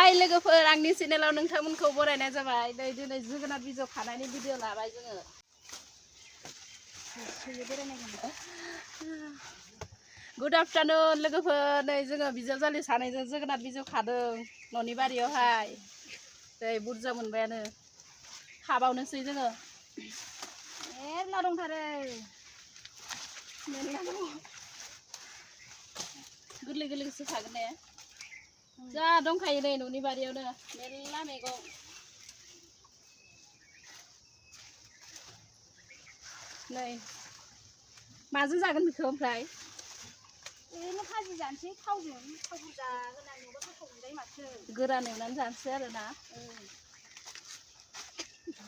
हाय लोगोफोर आंनि चेनेलाव नोंथांमोनखौ बरायनाय जाबाय नै दिनै जोगोनार बिजौ खानायनि भिडिअ लाबाय जोङो गुड आफ्टारनुन लोगोफोर नै जोङो बिजावजालि सानैजों जोगोनार बिजौ खादों न'नि बारियावहाय दै बुरजा मोनबायानो खाबावनोसै जोङो मेरला दंथारो मेरला दं गोरलै गोरलैसो खागोन ने जा दंखायो नै न'नि बारियावनो मेरला मैगं नै माजों जागोन बेखौ ओमफ्राय ओरैनो भाजि जानोसै थावजों थाव बुरजा होनानै एवबा गोथाव मोनजायो माथो गोरान एवनानै जानोसै आरोना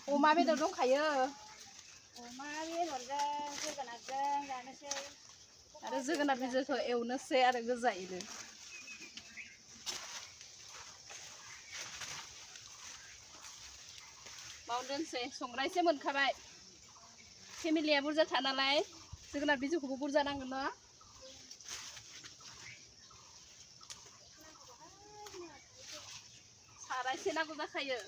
अमा बेदर दंखायो अमा बेदरजों जोगोनारजों जानोसै आरो जोगोनार बिजौखौ एवनोसै आरो गोजायैनो मावदोंसै संग्रा एसे मोनखाबाय फेमिलिया बुरजाथार नालाय जोगोनार बिजौखौबो बुरजा नांगोन ना सारायसे नांगौ जाखायो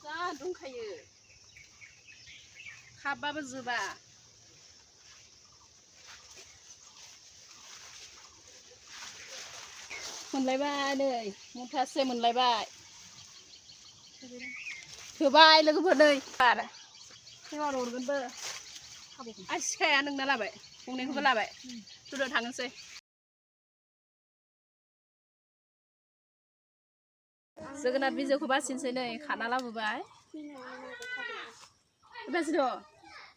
जा दंखायो खाबाबो जोबा मोनलायबाय नै मुथासे मोनलायबाय थोबाय लोगोफोर नै बार सेवार हरगोनबो आसिखाया नोंना लाबाय गंनैखौबो लाबाय थुदो थांनोसै जोगोनार बिजौखौ बासिनोसै नै खाना लाबोबाय बासिद'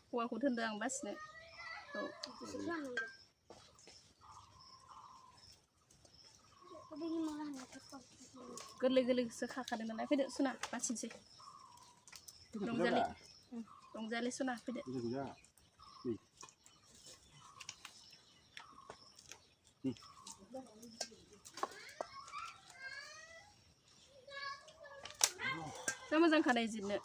हौवाखौ थोनदों आं बासिनो गोरलै गोरलैसो खाखादों नालाय फैदो सुना बासिनोसै रंजालि सुना फैदो जा मोजां खानाय जिरनो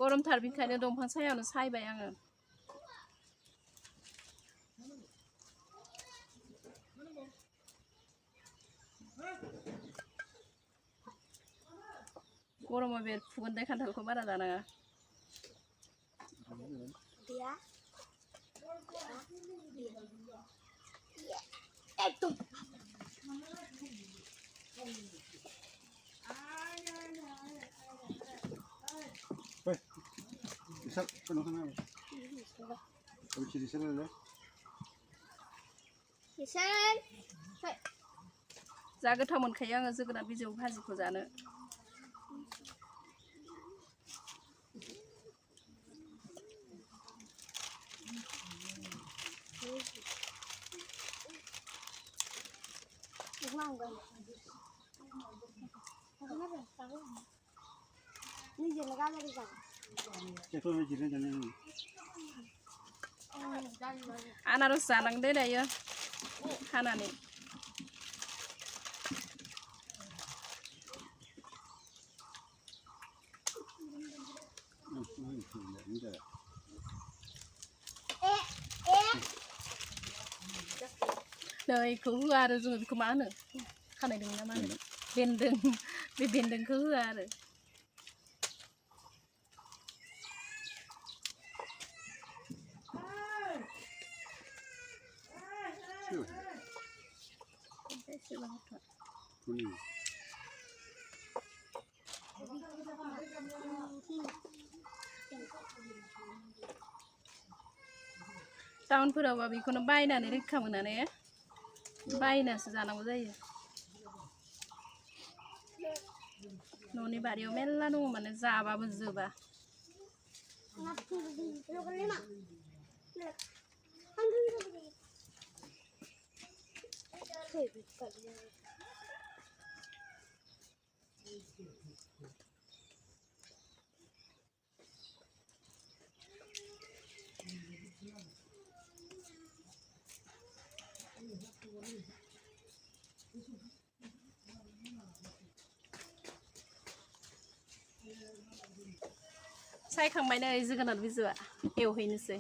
गरमथार बेखायनो दंफां सायावनो सायबाय आङो गरमाव बे फुगोनदाय खान्थालखौ बारा जानाङा जा गोथाव मोनखायो आङो जोगोनार बिजौ भाजिखौ जानो आनारस जानांदो दायो हानानै दैखौ होआ आरो जोङो बेखौ मा होनो खानायदों ना मा होनो बेन्दों बे बेन्दोंखौ होआ आरो टाउनफोरावबा बेखौनो बायनानै रैखा मोना ने बायनासो जानांगौ जायो न'नि बारियाव मेरला दङ माने जाबाबो जोबा सायखांबाय नै जोगोनार बिजौआ एवहैनोसै